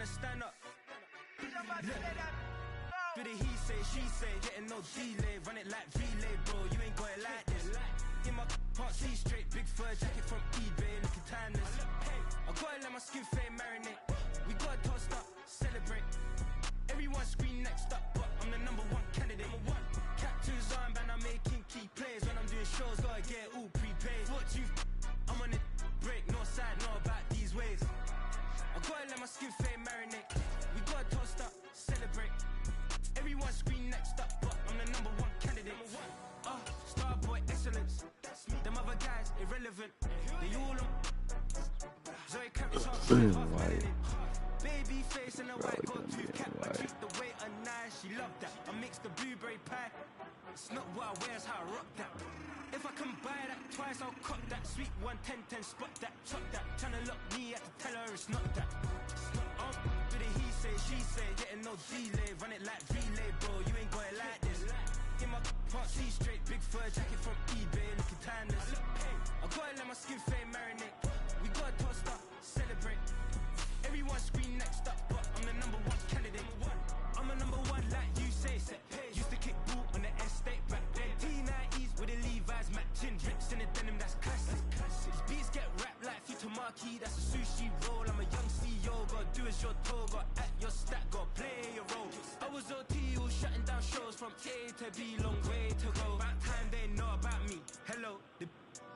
tryna stand up. Do the he say, she say, getting no delay. Run it like relay, bro, you ain't got it like this. In my can't see straight, big fur jacket from eBay, looking timeless. I gotta let my skin fade marinate. We gotta toast up, celebrate. Everyone scream next up, but I'm the #1 candidate. Captain's armband, I'm making key plays. When I'm doing shows, gotta get all prepaid. What you, I'm on it, break, no side, know about these ways. I gotta let my skin fade marinate. We gotta toast up, celebrate. Everyone scream next up, but I'm the #1 candidate. Starboy excellence. Them other guys irrelevant. They all on. Zoe Kravitz half melanin. Baby face and a white gold tooth cap. I treat the waiter nice, she loved that. I mix the blueberry pie. It's not what I wear, it's how I rock that. If I can buy that twice, I'll cut that. Sweet 110, spot that, chop that. Tryna lock me, I have to tell her it's not that. Do the he say, she say, getting no delay. Run it like relay, bro, you ain't got it like this. In my can't see straight, big fur jacket from eBay, looking timeless. I gotta let my skin fade marinate. We gotta toast up, celebrate. Everyone scream next up, but I'm the #1 candidate. I'm a #1 like you say, set pace. Used to kick ball on the estate back then. T90s with the Levi's matching. Drips in the denim, that's classic. These beats get wrapped like Futamaki, that's a sushi roll. I'm a young CEO, gotta do as you're told. Gotta act your stat, gotta play your role. I was OT, all shutting down shows from A to B, long way to go. About time they know about me. Hello, the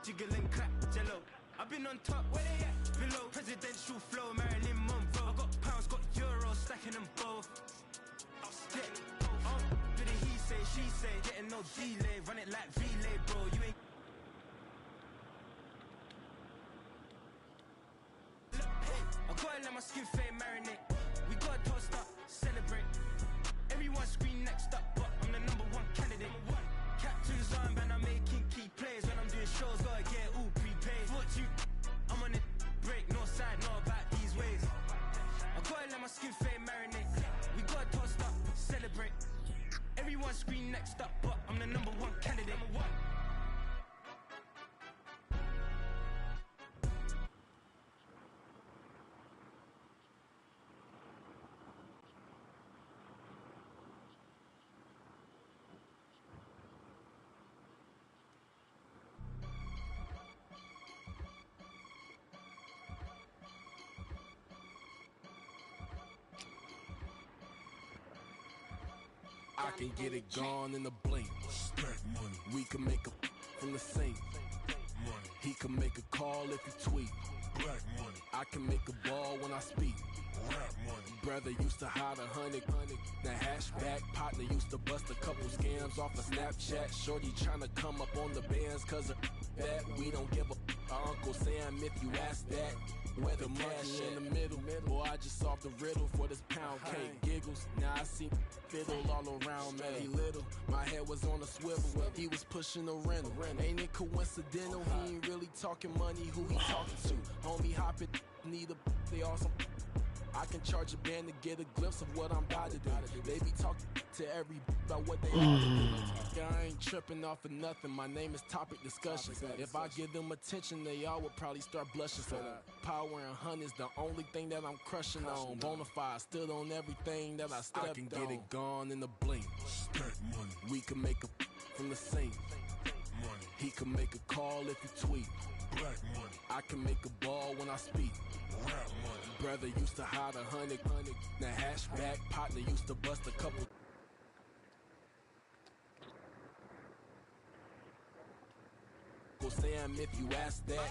jiggle and clap, jello. I've been on top, where they at? Below, presidential flow, Marilyn Monroe. I got pounds, got euros, stacking them both. Yeah. Do the he say, she say, getting no delay. Run it like relay, bro, you ain't. I gotta let my skin fade marinate. We gotta toast up, celebrate. Everyone scream next up, but I'm the #1 candidate. Captain's armband, I'm making key plays. When I'm doing shows, gotta get all prepaid. What you, I'm on it, break, no side, know about these ways. I gotta let my skin fade marinate. We gotta toast up, celebrate. Everyone scream next up, but I'm the #1 candidate. I can get it gone in a blink. Stack money. We can make a from the sink. Money. He can make a call if he tweet. Black money. I can make a ball when I speak. Rap money. Brother used to hide 100. The hashback partner used to bust a couple scams off of Snapchat. Shorty tryna come up on the bands cause of that. We don't give a Uncle Sam if you ask that. Where the cash in the middle, boy, I just solved the riddle for this pound cake. Giggles, now I see fiddle all around me. Little, my head was on a swivel. He was pushing a rental. Ain't it coincidental? He ain't really talking money. Who he talking to? Homie, hop it, need a they awesome. I can charge a band to get a glimpse of what I'm about to do. They be talking to every about what they about to do. I ain't tripping off of nothing. My name is topic discussion. If I give them attention, they all would probably start blushing. So power and hunt is the only thing that I'm crushing on. Bonafide stood on everything that I stepped on. I can get it gone in a blink. Stack money. We can make a from the sink. Money. He can make a call if he tweet. Black money. I can make a ball when I speak. Rap money. Brother used to hide 100. The hashback partner used to bust a couple. Go Sam if you ask that.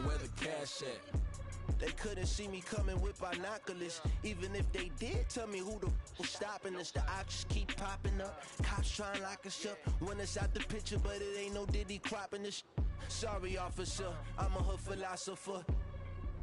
Where the cash at? They couldn't see me coming with binoculars. Even if they did, tell me who the f was stopping us. The oxys keep popping up. Cops trying to lock us up. When it's out the picture, but it ain't no Diddy cropping this. Sorry, officer, I'm a hood philosopher.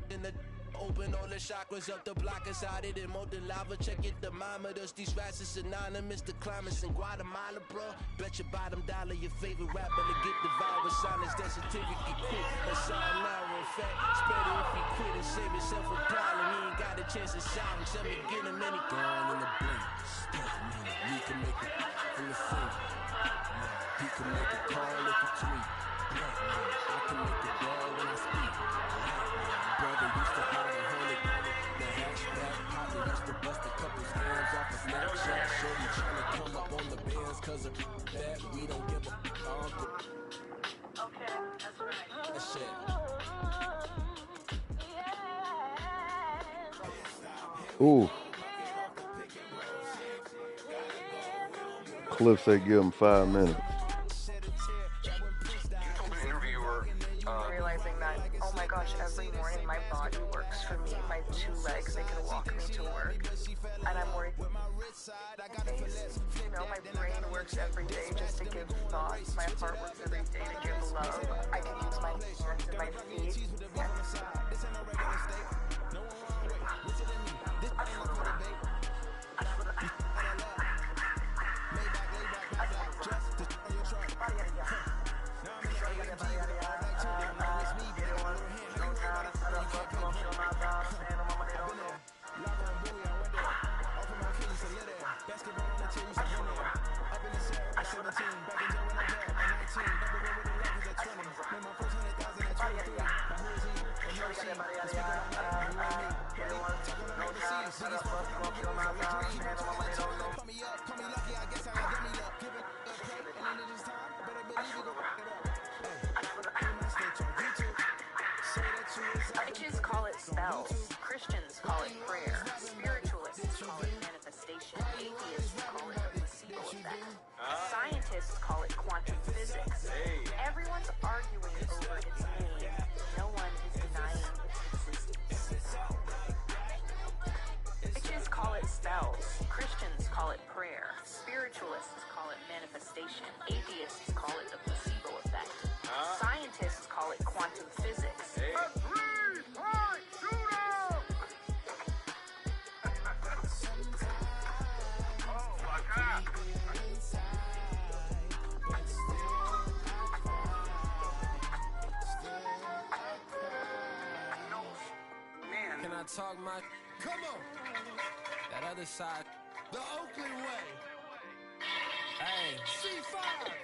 In the open all the chakras up the block inside it and molten lava. Check your thermometers. These rats is synonymous to climates in Guatemala, bro. Bet your bottom dollar your favorite rapper to get the virus. Sign his death certificate quick. That's all now in fact. Spread it if he quit and save himself a problem. He ain't got a chance to silence. Let me get him any gone in the blink. Stack money. We can make it from the sink. He can make a call if he tweet. I can make a ball when I speak. Brother used to hide 100. The hashback partner used to to bust a couple scams off of Snapchat. Shorty tryna come up on the bands, cause of that we don't give a Okay, that's right. that shit. Ooh. Cliff said give him 5 minutes. Realizing that, oh my gosh, every morning my body works for me. My 2 legs, they can walk me to work. And I'm worried. You know, my brain works every day just to give thoughts. My heart works every day to give love. I can use my hands and my feet. Witches call it spells. Christians call it prayer. Spiritualists call it manifestation. Atheists call it the placebo effect. Scientists call it quantum physics. Everyone's arguing over its name. No one is denying its existence. Witches call it spells. Christians call it prayer. Spiritualists call it manifestation. Atheists call it the placebo effect. Scientists call it quantum physics. Can I talk my? Come on. That other side. The Oakland way. Hey. C5.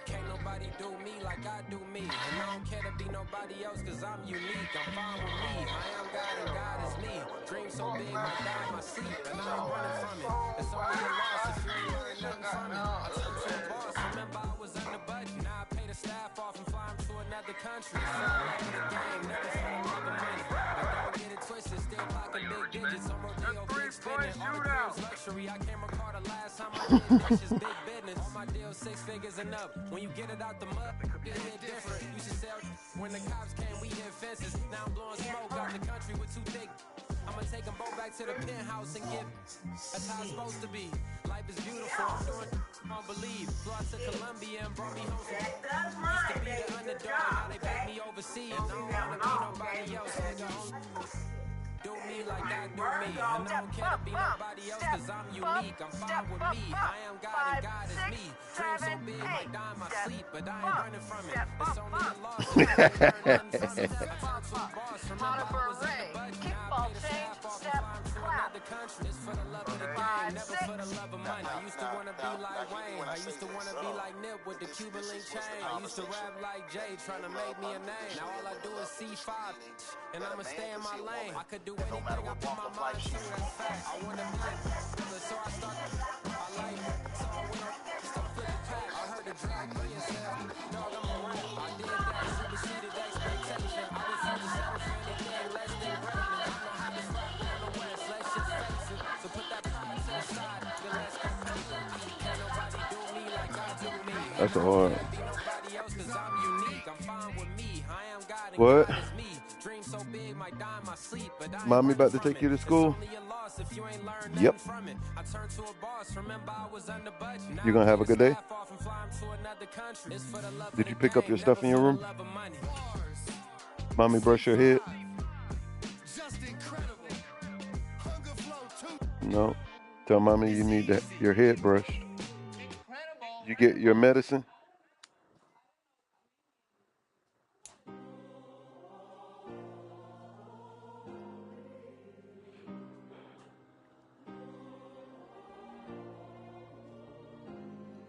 Can't nobody do me like I do me. And I don't care to be nobody else cause I'm unique. I'm fine with me. I am God and God is me. Dream so big I die in my sleep. And I ain't running from it. It's only a loss if you ain't learning nothing from it. I turned to a boss. Remember I was under budget. Now I pay the staff off and fly them to another country. So I love the game. Never fall in love with money. But don't get it twisted. Still pocket big digits. I'm Rodeo big spinning. All the cribs luxury. I can't recall the last time I did this. Just big business. All my deals 6 figures and up. When you get it out the mud, it hit different. You should sell when the cops came, we hit fences. Now I'm blowing smoke out the country with 2 thick. I'ma take them both back to the penthouse and get. That's how it's supposed to be. Life is beautiful. I'm doing I don't believe. Flew out to Colombia and brought me home. Used to be the underdog. Now they put me overseas. I don't wanna be nobody else. Do me like I do me. And I don't care to be nobody else cause I'm unique. I'm fine with me. I am God and God is me. Dream so big I die in my sleep. But I ain't running from it. It's only a loss. I ain't learning nothing from it. I talked to a boss. Remember I was in the budget. Now I pay the staff off and fly them to another country. It's for the love of the game. Never for the love of money. I used to want to be like Wayne. I used to want to be like Nip with the Cuban link chain. I used to rap like Jay trying to make me a name. Now all I do is C5 and I'ma stay in my lane. I could do anything I put my mind to, that's fact. I wanna be a so I start I like so I went on start flipping pack. I heard the drag for yourself. Dog, I'm a rap. I did that superseded expectation. I was here to settle for anything less than greatness. I know how to slap down the winners, let's just face it. So put that to the side, then let's compete. Can't nobody do me like I do me. That's a hard. Be nobody else cause I'm unique. I'm fine with me. I am God and What? God is me. Dream so big might die in my sleep, but I ain't Mommy about to running take from you it. to school? It's only a loss if you ain't learned Yep. nothing from it. I turned to a boss. Remember I was under budget. Now You gonna have a good day? staff off and fly 'em to another country. It's for the love of Did the you pick up game, your stuff in your never room? for the love of money. Mommy brush your head? Just incredible. Hunger flow too. No. Tell mommy you need your head brushed. You get your medicine?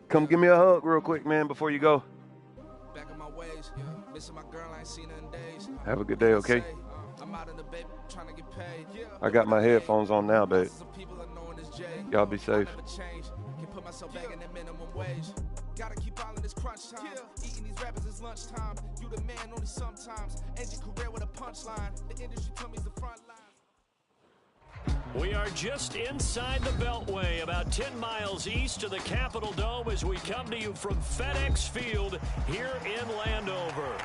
Come give me a hug real quick, man, before you go. Back on my ways, missing my girl, I ain't seen her in days. Have a good day, okay? I'm out in the baby, trying to get paid. I got my headphones on now, babe. Some people are knowing Y'all be safe. Can put myself back in the minimum wage. Gotta keep all in this crunch time. Eating these rappers is lunchtime. You the man only sometimes. End your career with a punchline. The industry told me's the front line. We are just inside the Beltway, about 10 miles east of the Capitol Dome as we come to you from FedEx Field here in Landover.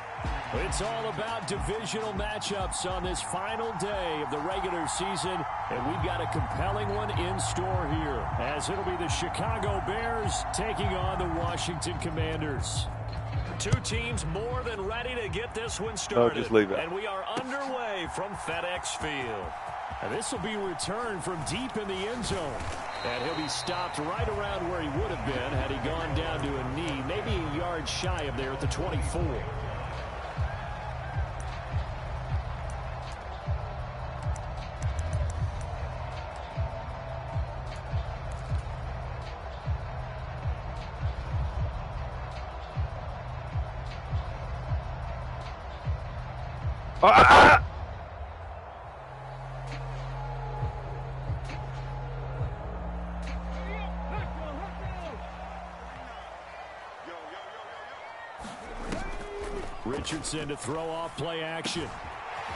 It's all about divisional matchups on this final day of the regular season, and we've got a compelling one in store here, as it'll be the Chicago Bears taking on the Washington Commanders. Two teams more than ready to get this one started. No, just leave it. And we are underway from FedEx Field. And this will be returned from deep in the end zone. And he'll be stopped right around where he would have been had he gone down to a knee, maybe a yard shy of there at the 24. Richardson to throw off play action.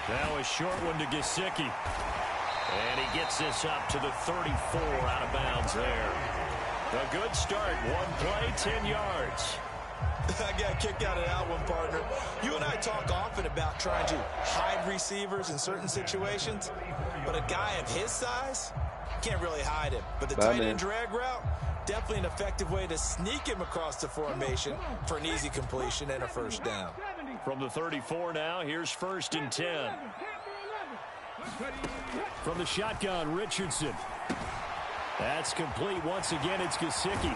Now a short one to Gesicki. And he gets this up to the 34 out of bounds there. A good start. One play, 10 yards. I got kicked out of that one, partner. You and I talk often about trying to hide receivers in certain situations, but a guy of his size can't really hide him. But the tight end drag route, definitely an effective way to sneak him across the formation for an easy completion and a first down. From the 34 now, here's 1st and 10. From the shotgun, Richardson. That's complete. Once again, it's Gesicki.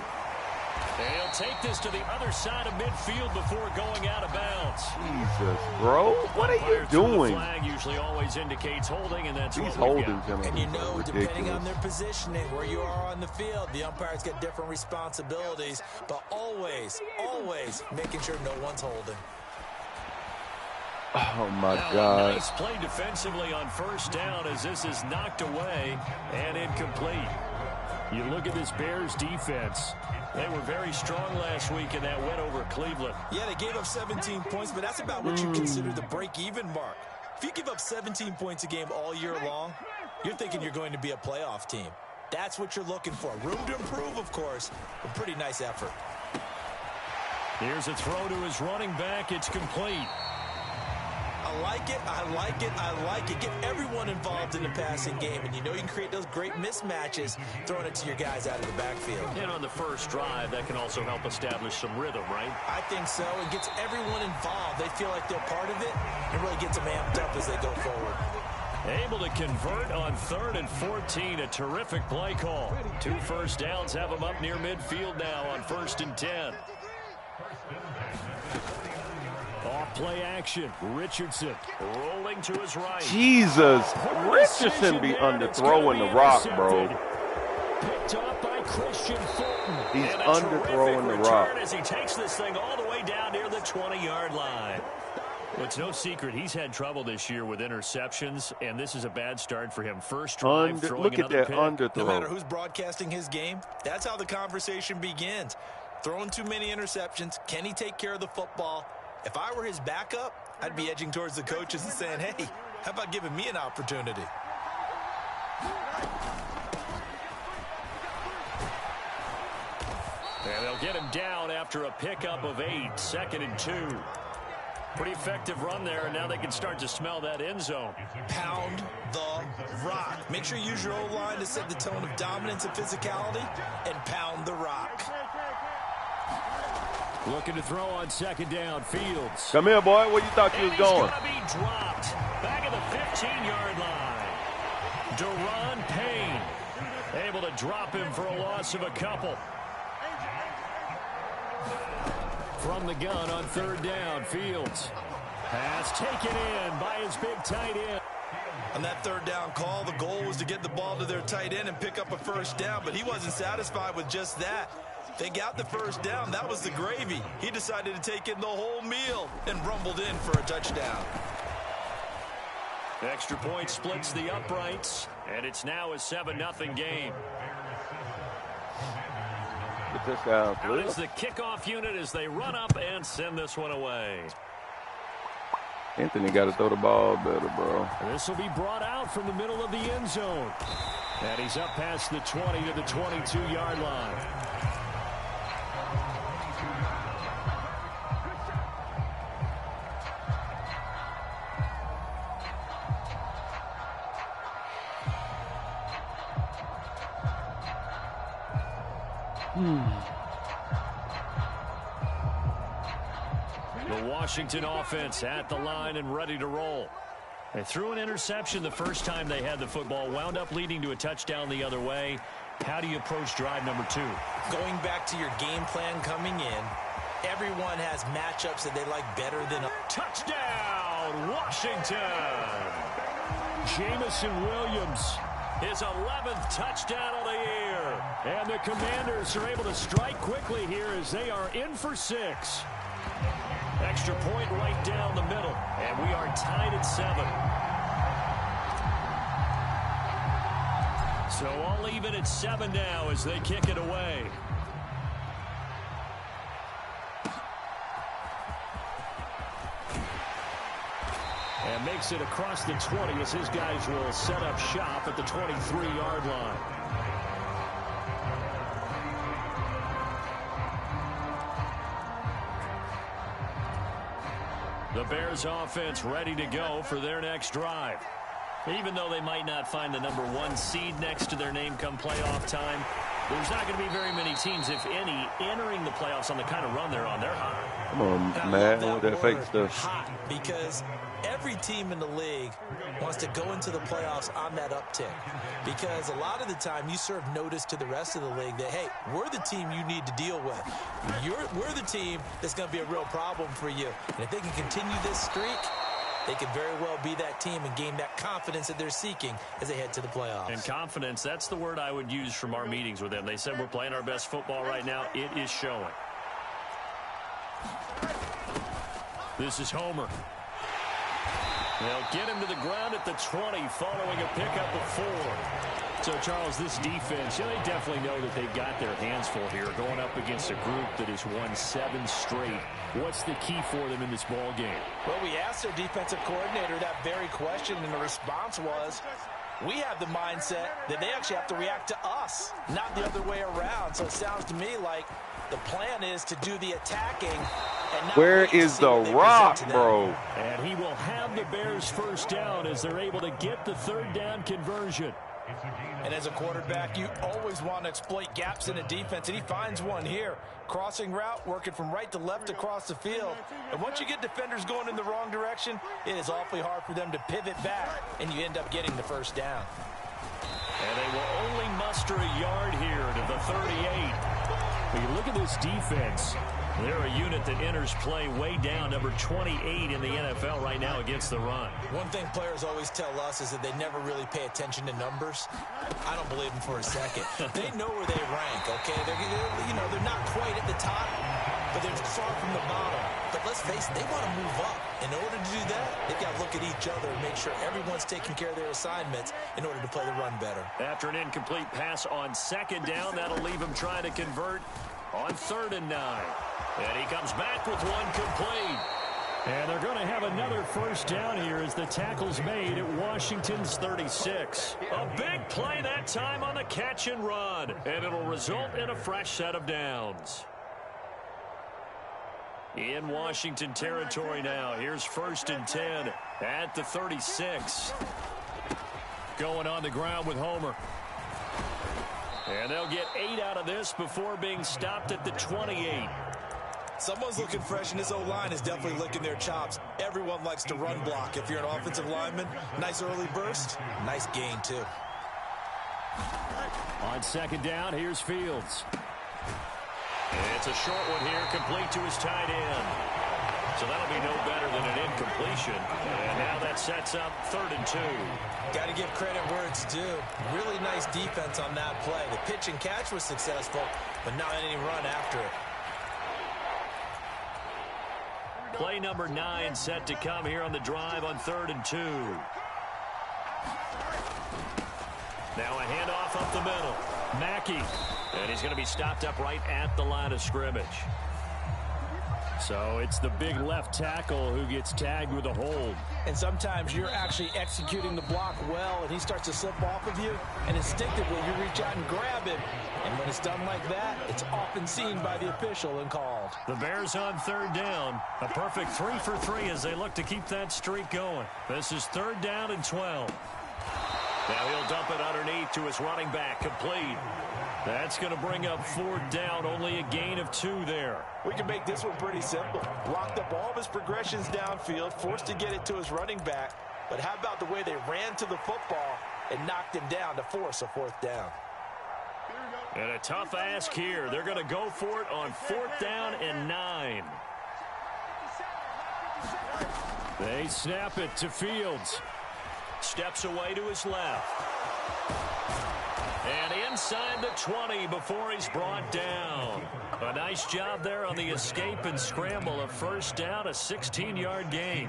And he'll take this to the other side of midfield before going out of bounds. Jesus, bro. What are you doing? The flag usually always indicates holding, and that's He's what we've holding got. him. And you know, ridiculous. depending on their positioning, where you are on the field, the umpires get different responsibilities, but always, always making sure no one's holding. Oh, my Now, God. Nice play defensively on first down as this is knocked away and incomplete. You look at this Bears defense. They were very strong last week in that win over Cleveland. Yeah, they gave up 17 points, but that's about what you consider the break-even mark. If you give up 17 points a game all year long, you're thinking you're going to be a playoff team. That's what you're looking for. Room to improve, of course, but pretty nice effort. Here's a throw to his running back. It's complete. I like it, I like it, I like it. Get everyone involved in the passing game, and you know you can create those great mismatches throwing it to your guys out of the backfield. And on the first drive, that can also help establish some rhythm, right? I think so. It gets everyone involved. They feel like they're part of it, and really gets them amped up as they go forward. Able to convert on 3rd and 14. A terrific play call. 2 first downs have them up near midfield now on 1st and 10. Off play action. Richardson rolling to his right. Jesus. Richardson be underthrowing the rock, bro. Picked up by Christian Fulton. He's And a underthrowing the terrific rock. return as he takes this thing all the way down near the 20-yard line. Well, it's no secret he's had trouble this year with interceptions, and this is a bad start for him. First drive, throwing look at another that pick. underthrow. No matter who's broadcasting his game, that's how the conversation begins. Throwing too many interceptions. Can he take care of the football? If I were his backup, I'd be edging towards the coaches and saying, hey, how about giving me an opportunity? And they'll get him down after a pickup of 8, 2nd and 2. Pretty effective run there, and now they can start to smell that end zone. Pound the rock. Make sure you use your O-line to set the tone of dominance and physicality, and pound the rock. Looking to throw on 2nd down. Fields. Come here, boy. Where you thought you was going? He's going to be dropped. Back at the 15-yard line. Deron Payne able to drop him for a loss of a couple. From the gun on 3rd down. Fields. Pass taken in by his big tight end. On that 3rd down call, the goal was to get the ball to their tight end and pick up a first down, but he wasn't satisfied with just that. They got the first down. That was the gravy. He decided to take in the whole meal and rumbled in for a touchdown. Extra point splits the uprights, and it's now a 7-0 game. touchdown. Out is the kickoff unit as they run up and send this one away. Anthony got to throw the ball better, bro. This will be brought out from the middle of the end zone. And he's up past the 20 to the 22-yard line. The Washington offense at the line and ready to roll. They threw an interception the first time they had the football, wound up leading to a touchdown the other way. How do you approach drive number 2? Going back to your game plan coming in, everyone has matchups that they like better than a touchdown, Washington. Jamison Williams, his 11th touchdown of the year. And the Commanders are able to strike quickly here as they are in for 6. Extra point right down the middle, and we are tied at 7. So all even at 7 now as they kick it away. And makes it across the 20 as his guys will set up shop at the 23-yard line. The Bears offense ready to go for their next drive. Even though they might not find the number 1 seed next to their name come playoff time, there's not going to be very many teams, if any, entering the playoffs on the kind of run they're on. They're hot. Come on, man, with that fake stuff. Hot, because every team in the league wants to go into the playoffs on that uptick. Because a lot of the time you serve notice to the rest of the league that, hey, we're the team you need to deal with. We're the team that's going to be a real problem for you. And if they can continue this streak, they could very well be that team and gain that confidence that they're seeking as they head to the playoffs. And confidence, that's the word I would use from our meetings with them. They said we're playing our best football right now. It is showing. This is Homer. They'll get him to the ground at the 20 following a pickup of 4. So, Charles, this defense, they definitely know that they've got their hands full here going up against a group that has won 7 straight. What's the key for them in this ball game? Well, we asked their defensive coordinator that very question, and the response was, we have the mindset that they actually have to react to us, not the other way around. So it sounds to me like the plan is to do the attacking. And not where is the rock, bro? And he will have the Bears first down as they're able to get the 3rd down conversion. And as a quarterback, you always want to exploit gaps in a defense, and he finds one here. Crossing route, working from right to left across the field. And once you get defenders going in the wrong direction, it is awfully hard for them to pivot back, and you end up getting the first down. And they will only muster a yard here to the 38. When you look at this defense, they're a unit that enters play way down, number 28 in the NFL right now against the run. One thing players always tell us is that they never really pay attention to numbers. I don't believe them for a second. They know where they rank, okay? They're not quite at the top, but they're far from the bottom. But let's face it, they want to move up. In order to do that, they've got to look at each other and make sure everyone's taking care of their assignments in order to play the run better. After an incomplete pass on 2nd down, that'll leave him trying to convert on 3rd and 9. And he comes back with one complete. And they're going to have another first down here as the tackle's made at Washington's 36. A big play that time on the catch and run. And it'll result in a fresh set of downs. In Washington territory now. Here's 1st and 10 at the 36. Going on the ground with Homer. And they'll get 8 out of this before being stopped at the 28. Someone's looking fresh, and this O-line is definitely licking their chops. Everyone likes to run block. If you're an offensive lineman, nice early burst, nice gain, too. On 2nd down, here's Fields. It's a short one here, complete to his tight end. So that'll be no better than an incompletion. And now that sets up 3rd and 2. Got to give credit where it's due. Really nice defense on that play. The pitch and catch was successful, but not any run after it. Play number 9 set to come here on the drive on 3rd and 2. Now a handoff up the middle. Mackey And he's going to be stopped up right at the line of scrimmage. So it's the big left tackle who gets tagged with a hold. And sometimes you're actually executing the block well, and he starts to slip off of you, and instinctively you reach out and grab him. And when it's done like that, it's often seen by the official and called. The Bears on third down. A perfect 3 for 3 as they look to keep that streak going. This is 3rd down and 12. Now he'll dump it underneath to his running back, complete. That's going to bring up 4th down, only a gain of 2 there. We can make this one pretty simple. Blocked up all of his progressions downfield, forced to get it to his running back. But how about the way they ran to the football and knocked him down to force a 4th down? And a tough ask here. They're going to go for it on 4th down and 9. They snap it to Fields. Steps away to his left. And inside the 20 before he's brought down. A nice job there on the escape and scramble. A 1st down, a 16-yard gain.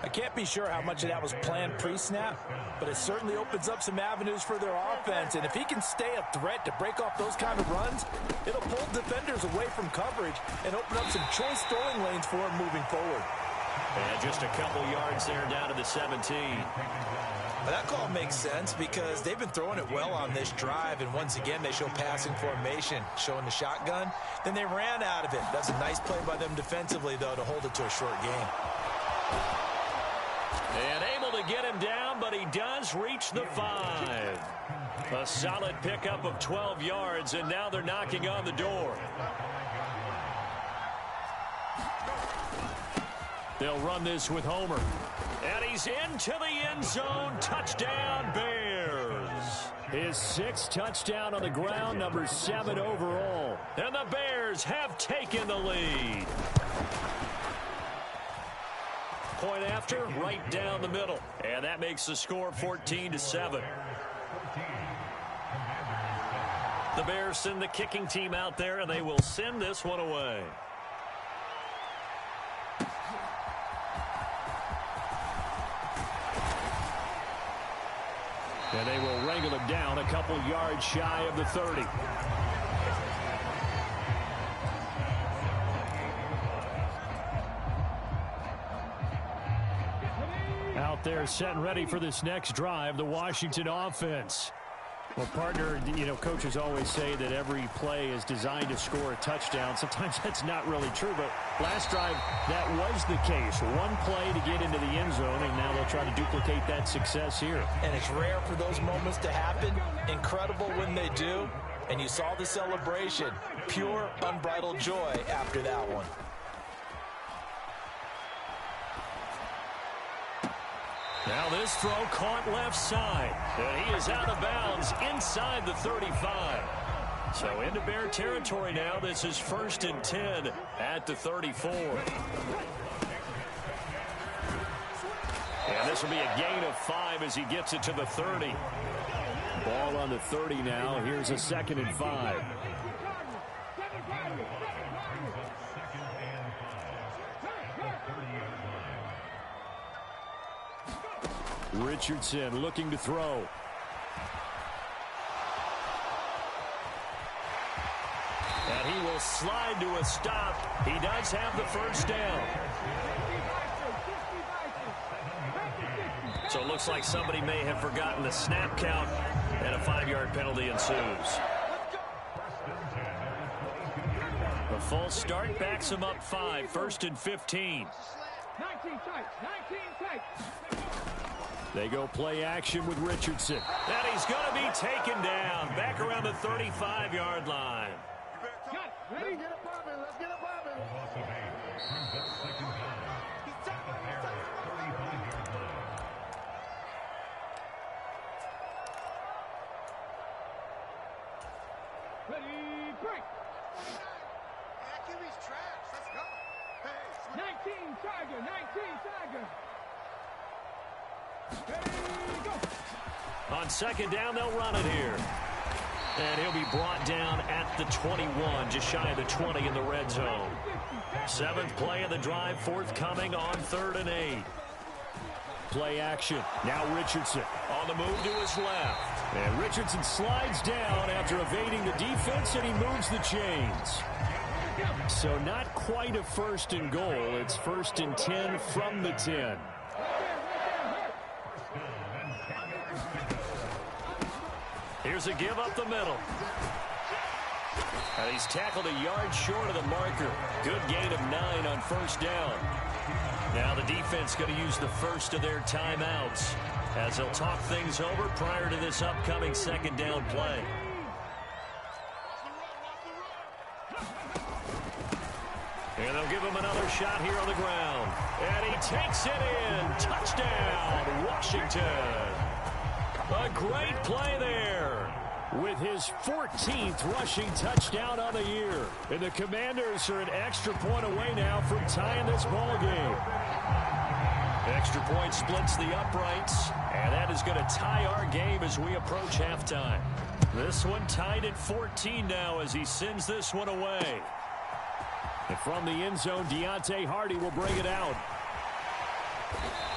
I can't be sure how much of that was planned pre-snap, but it certainly opens up some avenues for their offense. And if he can stay a threat to break off those kind of runs, it'll pull defenders away from coverage and open up some choice throwing lanes for him moving forward. And just a couple yards there down to the 17. Well, that call makes sense because they've been throwing it well on this drive, and once again they show passing formation, showing the shotgun. Then they ran out of it. That's a nice play by them defensively, though, to hold it to a short game. And able to get him down, but he does reach the 5. A solid pickup of 12 yards, and now they're knocking on the door. They'll run this with Homer. And he's into the end zone. Touchdown, Bears. His 6th touchdown on the ground, number 7 overall. And the Bears have taken the lead. Point after, right down the middle. And that makes the score 14-7. The Bears send the kicking team out there, and they will send this one away. And they will wrangle him down a couple yards shy of the 30. Out there set and ready for this next drive, the Washington offense. Well, partner, coaches always say that every play is designed to score a touchdown. Sometimes that's not really true, but last drive, that was the case. One play to get into the end zone, and now they'll try to duplicate that success here. And it's rare for those moments to happen. Incredible when they do. And you saw the celebration. Pure, unbridled joy after that one. Now this throw caught left side. And he is out of bounds inside the 35. So into Bear territory now. This is 1st and 10 at the 34. And this will be a gain of 5 as he gets it to the 30. Ball on the 30 now. Here's a 2nd and 5. Richardson looking to throw. And he will slide to a stop. He does have the 1st down. So it looks like somebody may have forgotten the snap count, and a 5-yard penalty ensues. The false start backs him up 5, 1st and 15. 19 tight. They go play action with Richardson. And he's going to be taken down back around the 35-yard line. Ready? Let's get it poppin'. Let's get it poppin'. Ready, break. QB's trash. Let's go. 19 Tiger. 19 Tiger. Ready, go. On 2nd down, they'll run it here. And he'll be brought down at the 21, just shy of the 20 in the red zone. 7th play of the drive, forthcoming on 3rd and 8. Play action. Now Richardson on the move to his left. And Richardson slides down after evading the defense, and he moves the chains. So not quite a 1st and goal. It's 1st and 10 from the 10. Here's a give up the middle. And he's tackled a yard short of the marker. Good gain of 9 on 1st down. Now the defense going to use the first of their timeouts as they'll talk things over prior to this upcoming 2nd down play. And they'll give him another shot here on the ground. And he takes it in. Touchdown, Washington. A great play there with his 14th rushing touchdown on the year. And the Commanders are an extra point away now from tying this ball game. Extra point splits the uprights, and that is going to tie our game as we approach halftime. This one tied at 14 now as he sends this one away. And from the end zone, Deontay Hardy will bring it out.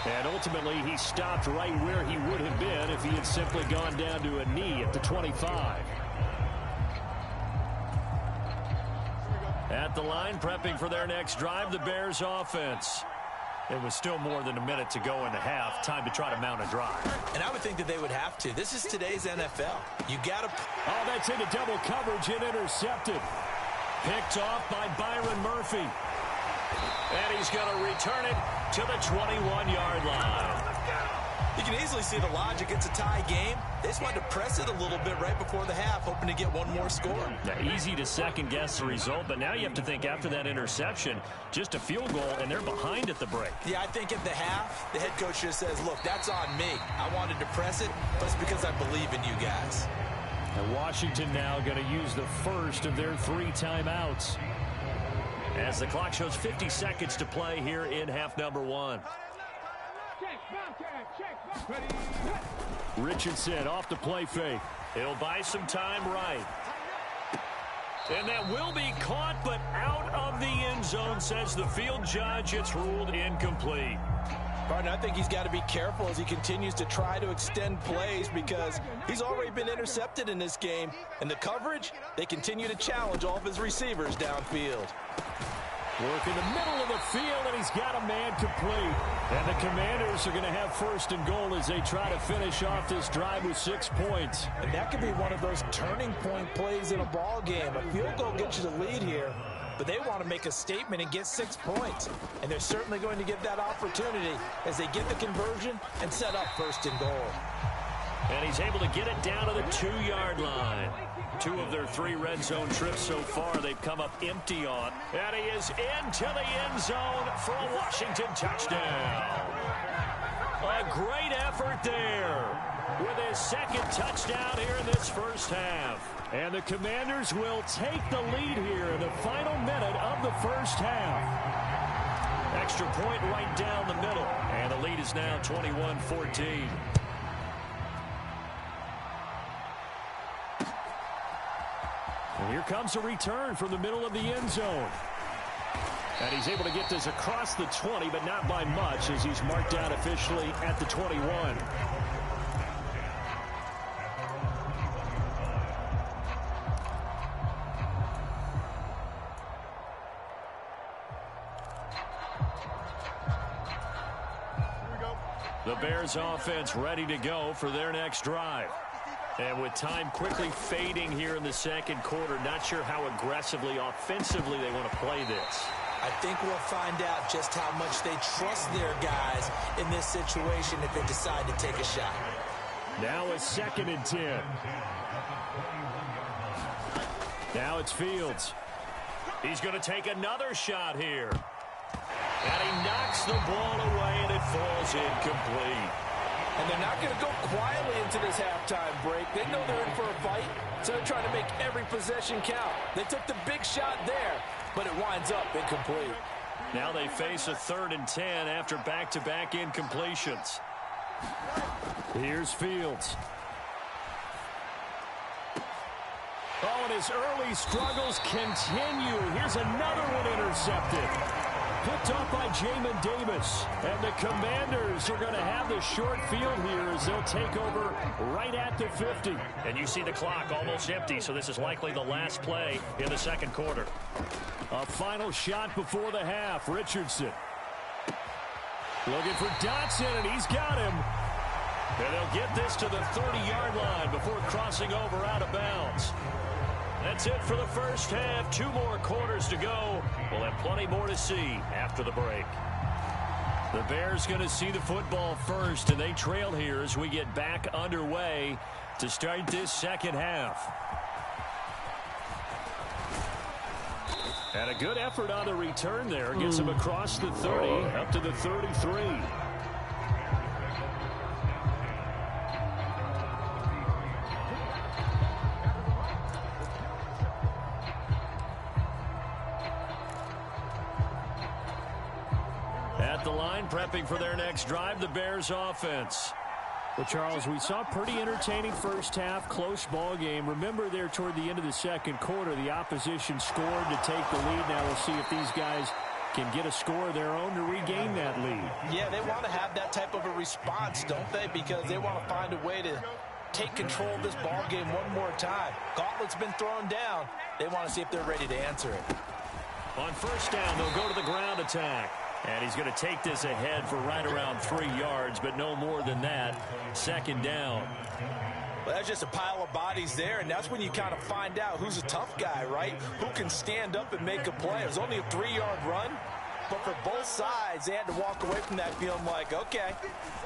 And ultimately, he stopped right where he would have been if he had simply gone down to a knee at the 25. At the line, prepping for their next drive, the Bears offense. It was still more than a minute to go in the half. Time to try to mount a drive. And I would think that they would have to. This is today's NFL. You got to... Oh, that's into double coverage and intercepted. Picked off by Byron Murphy. And he's going to return it to the 21-yard line. You can easily see the logic. It's a tie game. They just wanted to press it a little bit right before the half, hoping to get one more score. Yeah, easy to second-guess the result, but now you have to think after that interception, just a field goal, and they're behind at the break. Yeah, I think at the half, the head coach just says, look, that's on me. I wanted to press it, but it's because I believe in you guys. And Washington now going to use the first of their 3 timeouts as the clock shows 50 seconds to play here in half number 1. Richardson off the play fake. He'll buy some time right. And that will be caught, but out of the end zone, says the field judge. It's ruled incomplete. Partner, I think he's got to be careful as he continues to try to extend plays because he's already been intercepted in this game. And the coverage, they continue to challenge all of his receivers downfield. Work in the middle of the field, and he's got a man complete. And the Commanders are going to have 1st and goal as they try to finish off this drive with 6 points. And that could be one of those turning point plays in a ball game. A field goal gets you the lead here, but they want to make a statement and get 6 points. And they're certainly going to get that opportunity as they get the conversion and set up 1st and goal. And he's able to get it down to the 2-yard line. 2 of their 3 red zone trips so far they've come up empty on. And he is into the end zone for a Washington touchdown. A great effort there with his 2nd touchdown here in this first half. And the Commanders will take the lead here in the final minute of the first half. Extra point right down the middle. And the lead is now 21-14. And here comes a return from the middle of the end zone. And he's able to get this across the 20, but not by much as he's marked out officially at the 21. The Bears offense ready to go for their next drive. And with time quickly fading here in the 2nd quarter, not sure how aggressively, offensively they want to play this. I think we'll find out just how much they trust their guys in this situation if they decide to take a shot. Now a 2nd and 10. Now it's Fields. He's going to take another shot here. And he knocks the ball away, and it falls incomplete. And they're not going to go quietly into this halftime break. They know they're in for a fight, so they're trying to make every possession count. They took the big shot there, but it winds up incomplete. Now they face a 3rd and 10 after back-to-back incompletions. Here's Fields. Oh, and his early struggles continue. Here's another one intercepted. Picked off by Jamin Davis. And the Commanders are going to have the short field here as they'll take over right at the 50. And you see the clock almost empty, so this is likely the last play in the second quarter. A final shot before the half. Richardson looking for Dotson, and he's got him. And they'll get this to the 30-yard line before crossing over out of bounds. That's it for the first half. 2 more quarters to go. We'll have plenty more to see after the break. The Bears going to see the football first, and they trail here as we get back underway to start this second half. And a good effort on the return there. Gets him across the 30, up to the 33. At the line, prepping for their next drive, the Bears offense. Well, Charles, we saw a pretty entertaining first half, close ball game. Remember there toward the end of the second quarter, the opposition scored to take the lead. Now we'll see if these guys can get a score of their own to regain that lead. Yeah, they want to have that type of a response, don't they? Because they want to find a way to take control of this ball game one more time. Gauntlet's been thrown down. They want to see if they're ready to answer it. On first down, they'll go to the ground attack. And he's going to take this ahead for right around 3 yards, but no more than that. Second down. Well, that's just a pile of bodies there, and that's when you kind of find out who's a tough guy, right? Who can stand up and make a play. It was only a 3-yard run, but for both sides, they had to walk away from that feeling like, okay,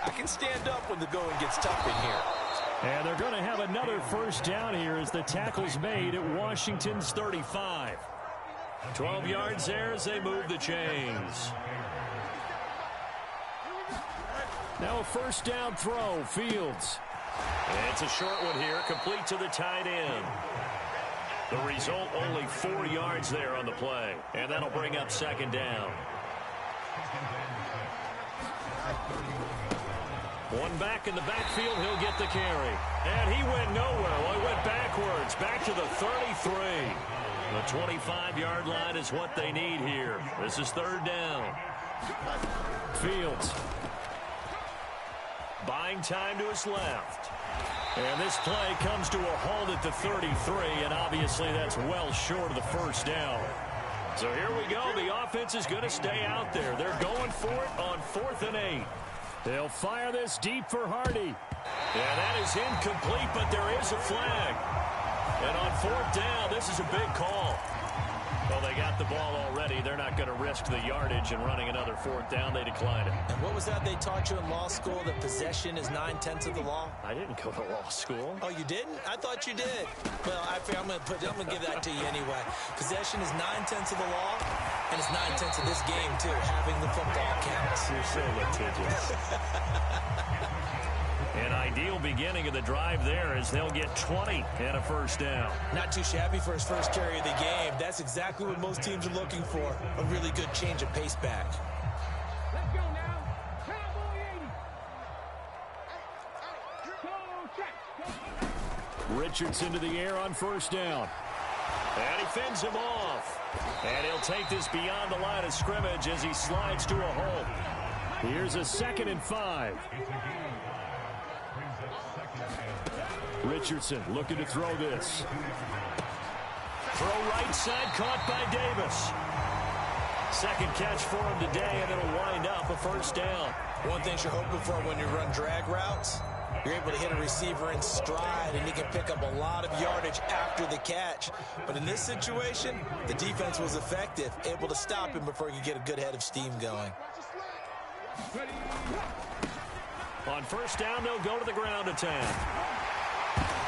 I can stand up when the going gets tough in here. And they're going to have another first down here as the tackle's made at Washington's 35. 12 yards there as they move the chains. Now a first down throw, Fields. And it's a short one here, complete to the tight end. The result, only 4 yards there on the play. And that'll bring up second down. One back in the backfield, he'll get the carry. And he went nowhere. Well, he went backwards, back to the 33. The 25-yard line is what they need here. This is third down. Fields buying time to his left. And this play comes to a halt at the 33, and obviously that's well short of the first down. So here we go. The offense is going to stay out there. They're going for it on 4th and 8. They'll fire this deep for Hardy. And that is incomplete, but there is a flag. And on 4th down, this is a big call. Well, they got the ball already. They're not going to risk the yardage and running another 4th down. They decline it. And what was that they taught you in law school, that possession is 9/10 of the law? I didn't go to law school. Oh, you didn't? I thought you did. Well, I'm going to give that to you anyway. Possession is 9/10 of the law, and it's 9/10 of this game, too. Having the football counts. You're so litigious. An ideal beginning of the drive there as they'll get 20 and a first down. Not too shabby for his first carry of the game. That's exactly what most teams are looking for. A really good change of pace back. Let's go now. Cowboy 80. Richardson to the air on first down. And he fends him off. And he'll take this beyond the line of scrimmage as he slides to a hole. Here's a 2nd and 5. Richardson looking to throw this. Throw right side, caught by Davis. Second catch for him today, and it'll wind up a first down. One thing you're hoping for when you run drag routes, you're able to hit a receiver in stride, and he can pick up a lot of yardage after the catch. But in this situation, the defense was effective, able to stop him before he could get a good head of steam going. On first down, they'll go to the ground attack.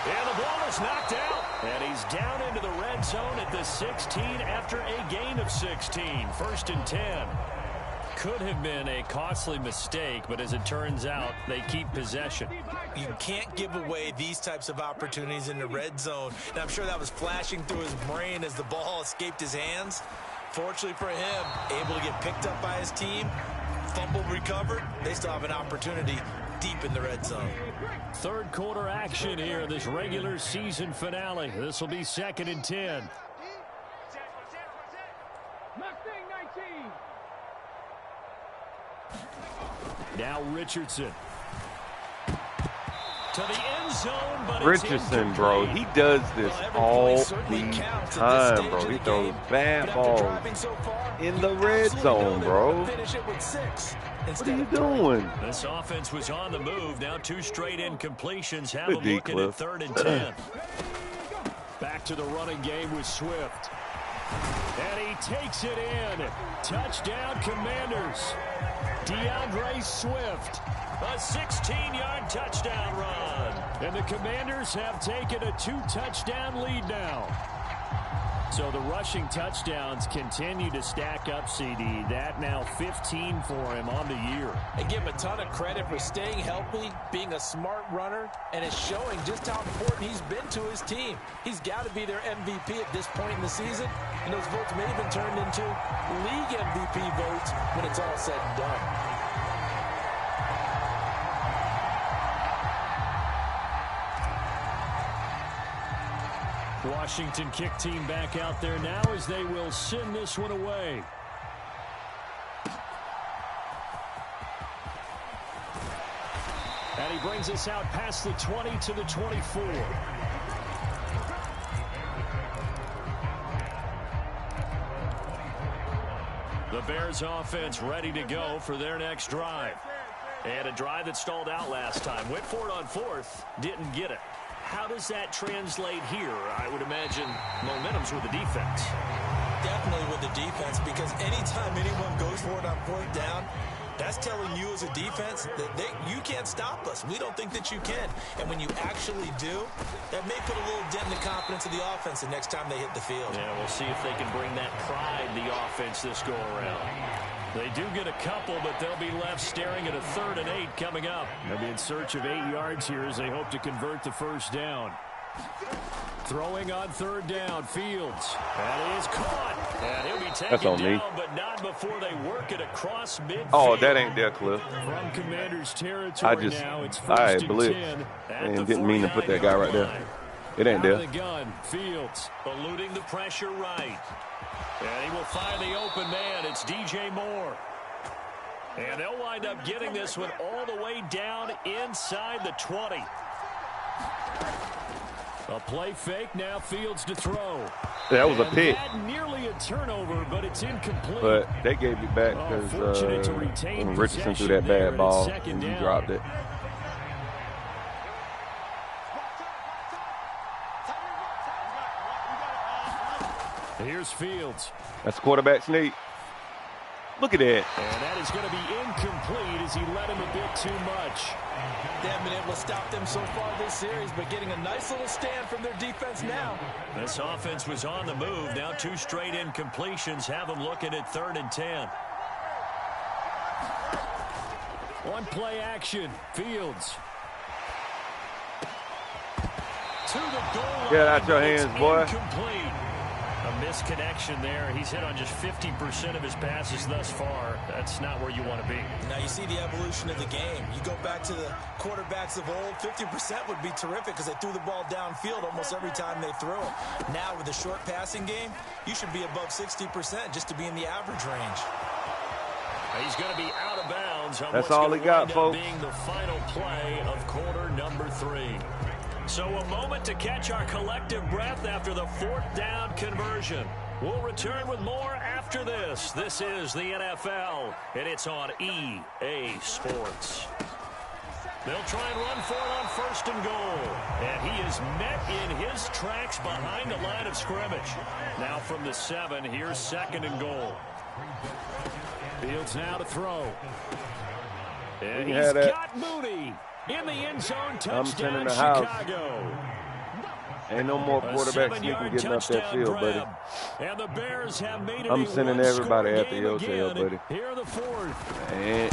And the ball is knocked out. And he's down into the red zone at the 16 after a gain of 16. 1st and 10. Could have been a costly mistake, but as it turns out, they keep possession. You can't give away these types of opportunities in the red zone. And I'm sure that was flashing through his brain as the ball escaped his hands. Fortunately for him, able to get picked up by his team, fumbled, recovered. They still have an opportunity deep in the red zone. Third quarter action here in this regular season finale. This will be 2nd and 10. Mustang 19. Now Richardson. To the end zone, but Richardson, bro, he does this all the time, bro. He throws bad balls in the red zone, bro. What are you doing? This offense was on the move. Now 2 straight incompletions. Have them looking at 3rd and 10. Back to the running game with Swift. And he takes it in. Touchdown, Commanders. DeAndre Swift. A 16-yard touchdown run. And the Commanders have taken a 2-touchdown lead now. So the rushing touchdowns continue to stack up, CD. That now 15 for him on the year. And give him a ton of credit for staying healthy, being a smart runner, and it's showing just how important he's been to his team. He's got to be their MVP at this point in the season, and those votes may have been turned into league MVP votes when it's all said and done. Washington kick team back out there now as they will send this one away. And he brings us out past the 20 to the 24. The Bears offense ready to go for their next drive. And a drive that stalled out last time. Went for it on 4th, didn't get it. How does that translate here? I would imagine momentum's with the defense. Definitely with the defense, because anytime anyone goes for it on 4th down, that's telling you as a defense that you can't stop us. We don't think that you can. And when you actually do, that may put a little dent in the confidence of the offense the next time they hit the field. Yeah, we'll see if they can bring that pride, the offense, this go around. They do get a couple, but they'll be left staring at a 3rd and 8 coming up. They'll be in search of 8 yards here as they hope to convert the 1st down. Throwing on 3rd down, Fields. That is caught. And he'll be taken down, but not before they work it across midfield. Oh, that ain't there, Cliff. From Commander's territory now, it's 1st and 10. And didn't mean to put that guy right there. It ain't there. The gun, Fields eluding the pressure right. And he will find the open man. It's DJ Moore. And they'll wind up getting this one all the way down inside the 20. A play fake, now Fields to throw. That was a pick. Nearly a turnover, but it's incomplete. But they gave it back because when Richardson threw that bad ball and he dropped it. Here's Fields. That's quarterback sneak. Look at that. And that is going to be incomplete as he led him a bit too much. They haven't been able to stop them so far this series, but getting a nice little stand from their defense now. This offense was on the move. Now 2 straight incompletions have them looking at 3rd and 10. One play action. Fields. To the goal line. Get out your hands, boy. Incomplete. A misconnection there. He's hit on just 50% of his passes thus far. That's not where you want to be. Now you see the evolution of the game. You go back to the quarterbacks of old, 50% would be terrific because they threw the ball downfield almost every time they threw it. Now with the short passing game, you should be above 60% just to be in the average range. He's going to be out of bounds. That's all he got, folks. Being the final play of quarter number 3. So a moment to catch our collective breath after the 4th down conversion. We'll return with more after this. This is the NFL, and it's on EA Sports. They'll try and run for it on 1st and goal. And he is met in his tracks behind the line of scrimmage. Now from the 7, here's 2nd and goal. Fields now to throw. And he's got Mooney. In the end zone, touchdown, Chicago. Ain't no more quarterback sneaking getting up that field, buddy. And the Bears have made it. I'm sending everybody after your tail, buddy. Here are the 4th. And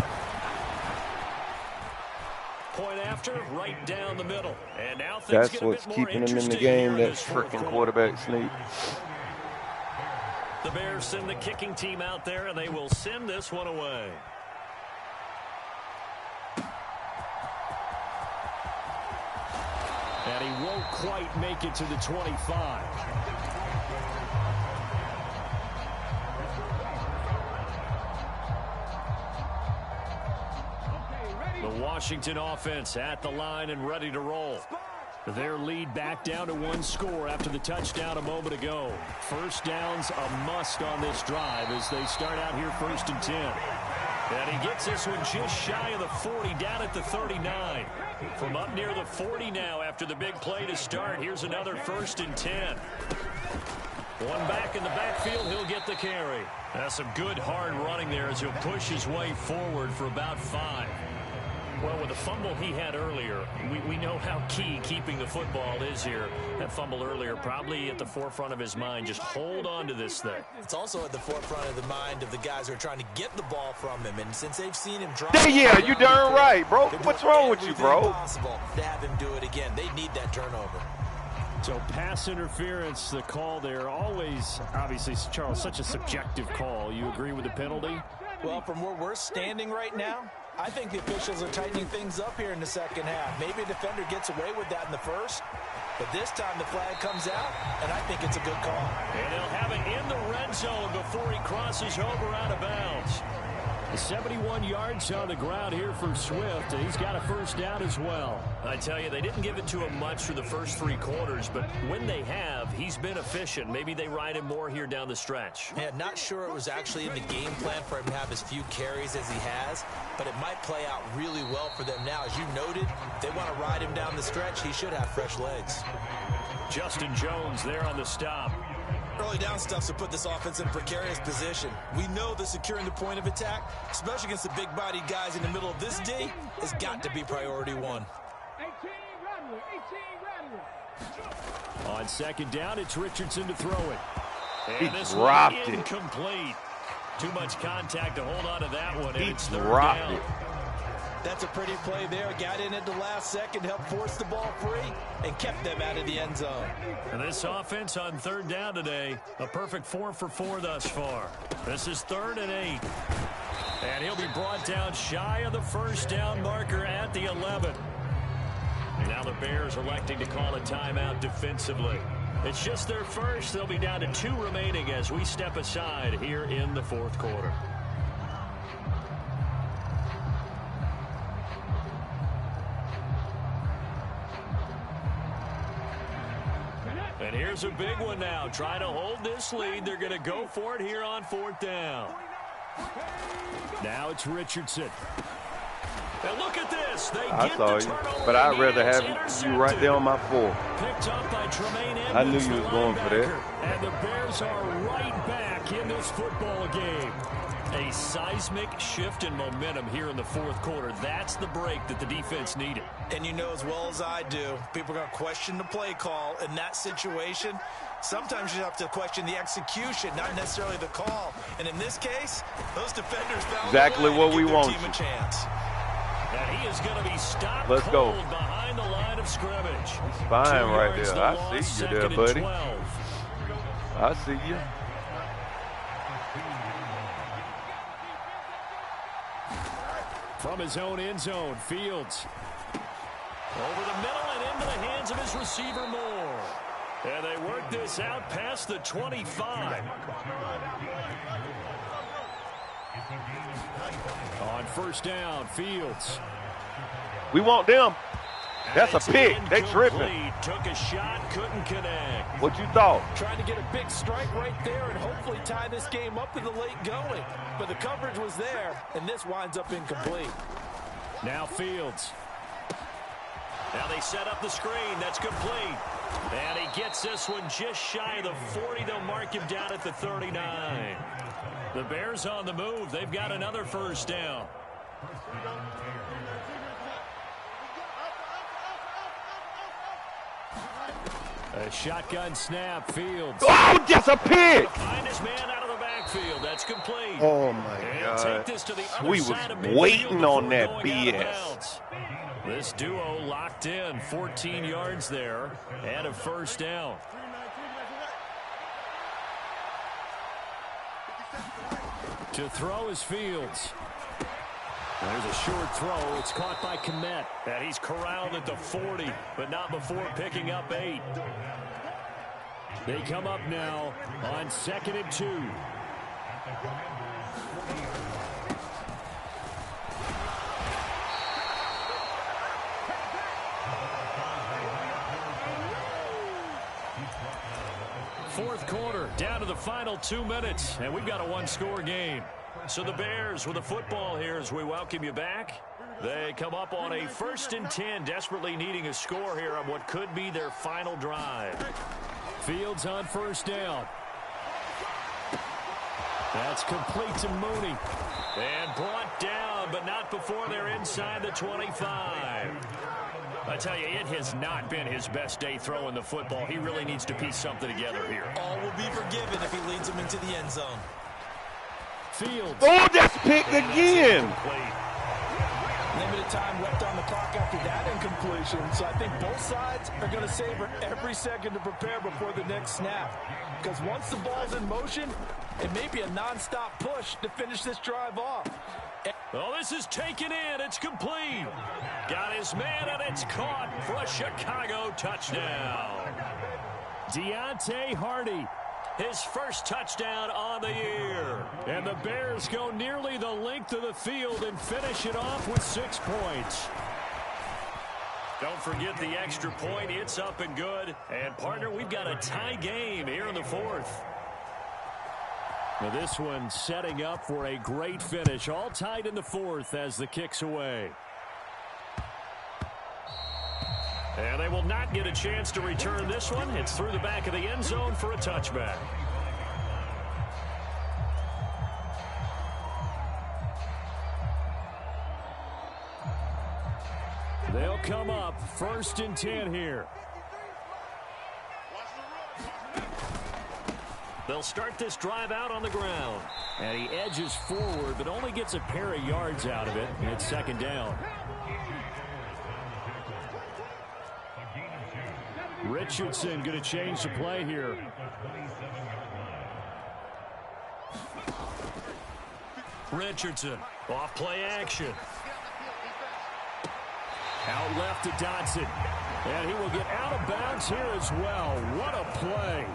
point after, right down the middle. And now that's what's keeping him in the game, that freaking quarterback sneak. The Bears send the kicking team out there, and they will send this one away. And he won't quite make it to the 25. Washington offense at the line and ready to roll. Their lead back down to 1 score after the touchdown a moment ago. First down's a must on this drive as they start out here 1st and 10. And he gets this one just shy of the 40, down at the 39. From up near the 40 now after the big play to start. Here's another 1st and 10. One back in the backfield, he'll get the carry. That's some good hard running there as he'll push his way forward for about 5. Well, with the fumble he had earlier, we know how key keeping the football is here. That fumble earlier probably at the forefront of his mind. Just hold on to this thing. It's also at the forefront of the mind of the guys who are trying to get the ball from him. And since they've seen him drop... Yeah, you darn right, bro. What's wrong with you, bro? Possible to have him do it again. They need that turnover. So pass interference, the call there. Always, obviously, Charles, such a subjective call. You agree with the penalty? Well, from where we're standing right now, I think the officials are tightening things up here in the second half. Maybe a defender gets away with that in the first, but this time the flag comes out, and I think it's a good call. And he'll have it in the red zone before he crosses over out of bounds. 71 yards on the ground here for Swift, and he's got a first down as well. I tell you, they didn't give it to him much for the first 3 quarters, but when they have, he's been efficient. Maybe they ride him more here down the stretch. Yeah, not sure it was actually in the game plan for him to have as few carries as he has, but it might play out really well for them now. As you noted, if they want to ride him down the stretch, he should have fresh legs. Justin Jones there on the stop. Early down stuff to put this offense in a precarious position. We know that securing the point of attack, especially against the big-bodied guys in the middle of this D, has got to be priority 1. On second down, it's Richardson to throw it. He And this dropped one it. Incomplete. Too much contact to hold on to that one. And He it's 3rd dropped down. it. That's a pretty play there. Got in at the last second, helped force the ball free, and kept them out of the end zone. And this offense on 3rd down today, a perfect 4 for 4 thus far. This is 3rd and 8. And he'll be brought down shy of the first down marker at the 11. Now the Bears electing to call a timeout defensively. It's just their first. They'll be down to 2 remaining as we step aside here in the 4th quarter. And here's a big one now. Trying to hold this lead. They're going to go for it here on 4th down. Now it's Richardson. And look at this. They get the turnover, but I'd rather have you right there on my 4. Picked up by Tremaine Edmonds, I knew you was going for that. And the Bears are right back in this football game. A seismic shift in momentum here in the 4th quarter. That's the break that the defense needed. And you know as well as I do, people are going to question the play call in that situation. Sometimes you have to question the execution, not necessarily the call. And in this case, those defenders found exactly what we want. Team a chance. And he is going to be stopped Let's go. Behind the line of scrimmage. It's fine right there. I see you there, buddy. 12. I see you. From his own end zone, Fields. Over the middle and into the hands of his receiver Moore. And they work this out past the 25. On first down, Fields. We want them. That's a pick. They tripping. Took a shot, couldn't connect. What you thought? Trying to get a big strike right there and hopefully tie this game up in the late going. But the coverage was there, and this winds up incomplete. Now Fields. Now they set up the screen. That's complete. And he gets this one just shy of the 40. They'll mark him down at the 39. The Bears on the move. They've got another first down. A shotgun snap, Fields. Oh, that's a pick! Find his man out of the backfield. That's complete. Oh, my God. We was waiting on that BS. This duo locked in. 14 yards there and a first down. To throw is Fields. There's a short throw. It's caught by Kmet. And he's corralled at the 40, but not before picking up 8. They come up now on 2nd and 2. Fourth quarter, down to the final 2 minutes, and we've got a one-score game. So the Bears with the football here as we welcome you back. They come up on a 1st and 10, desperately needing a score here on what could be their final drive. Fields on first down. That's complete to Mooney. And brought down, but not before they're inside the 25. I tell you, it has not been his best day throwing the football. He really needs to piece something together here. All will be forgiven if he leads them into the end zone. Fields. Oh, that's picked again. Limited time left on the clock after that incompletion. So I think both sides are going to savor every second to prepare before the next snap. Because once the ball's in motion, it may be a nonstop push to finish this drive off. Oh, this is taken in. It's complete. Got his man, and it's caught for a Chicago touchdown. Deontay Hardy. His first touchdown on the year. And the Bears go nearly the length of the field and finish it off with 6 points. Don't forget the extra point. It's up and good. And, partner, we've got a tie game here in the 4th. Now this one setting up for a great finish. All tied in the 4th as the kick's away. And they will not get a chance to return this one. It's through the back of the end zone for a touchback. They'll come up 1st and 10 here. They'll start this drive out on the ground. And he edges forward, but only gets a pair of yards out of it. And it's 2nd down. Richardson going to change the play here. Richardson off play action. Out left to Dotson. And he will get out of bounds here as well. What a play.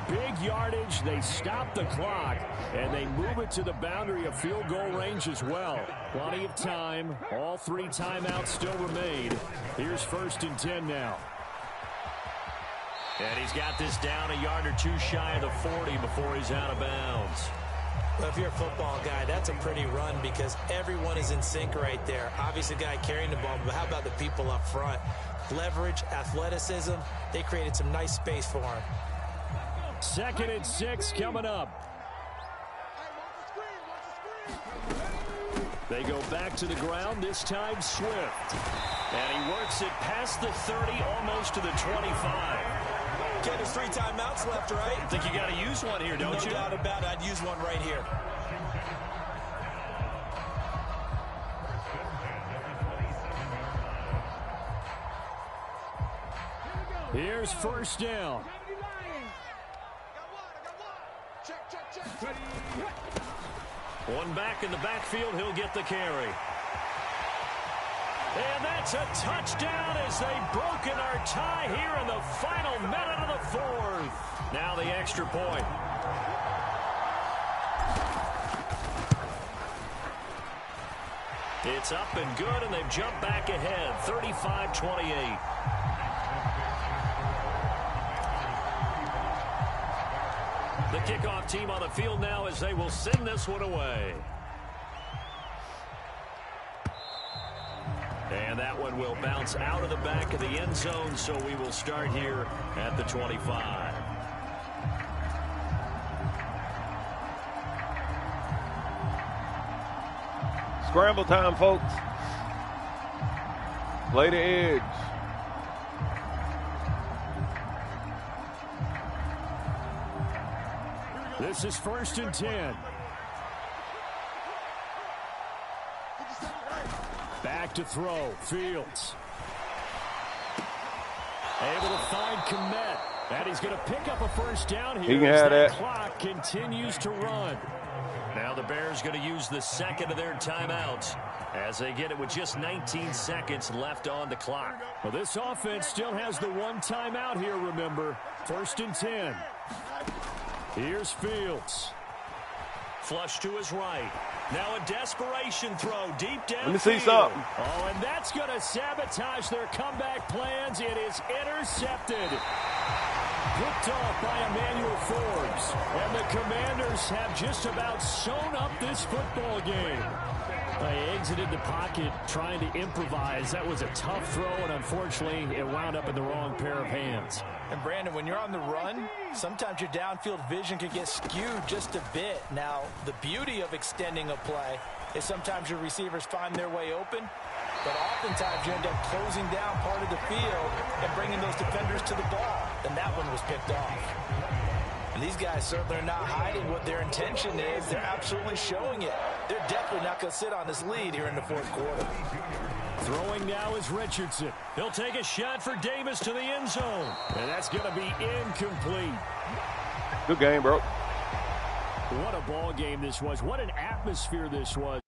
Big yardage. They stop the clock. And they move it to the boundary of field goal range as well. Plenty of time. All 3 timeouts still remain. Here's 1st and 10 now. And he's got this down a yard or 2 shy of the 40 before he's out of bounds. Well, if you're a football guy, that's a pretty run because everyone is in sync right there. Obviously, the guy carrying the ball, but how about the people up front? Leverage, athleticism, they created some nice space for him. 2nd and 6 coming up. They go back to the ground, this time Swift. And he works it past the 30, almost to the 25. Ken, there's 3 timeouts left, right? I think you got to use one here, don't you? No doubt about it. I'd use one right here. Here's 1st down. One back in the backfield, he'll get the carry. And that's a touchdown as they've broken our tie here in the final minute of the 4th. Now the extra point. It's up and good, and they've jumped back ahead, 35-28. The kickoff team on the field now as they will send this one away. And that one will bounce out of the back of the end zone, so we will start here at the 25. Scramble time, folks. Play the edge. This is 1st and 10. Back to throw. Fields. Able to find Kmet. And he's going to pick up a 1st down here. He can have that. Clock continues to run. Now the Bears going to use the 2nd of their timeouts as they get it with just 19 seconds left on the clock. Well, this offense still has the 1 timeout here, remember. 1st and 10. Here's Fields. Flush to his right. Now a desperation throw deep down. Let me see something. Oh, and that's going to sabotage their comeback plans. It is intercepted. Picked off by Emmanuel Forbes. And the Commanders have just about sewn up this football game. They exited the pocket trying to improvise. That was a tough throw, and unfortunately, it wound up in the wrong pair of hands. And Brandon, when you're on the run, sometimes your downfield vision can get skewed just a bit. Now, the beauty of extending a play is sometimes your receivers find their way open, but oftentimes you end up closing down part of the field and bringing those defenders to the ball. And that one was picked off. And these guys certainly are not hiding what their intention is. They're absolutely showing it. They're definitely not going to sit on this lead here in the fourth quarter. Throwing now is Richardson. He'll take a shot for Davis to the end zone. And that's going to be incomplete. Good game, bro. What a ball game this was. What an atmosphere this was.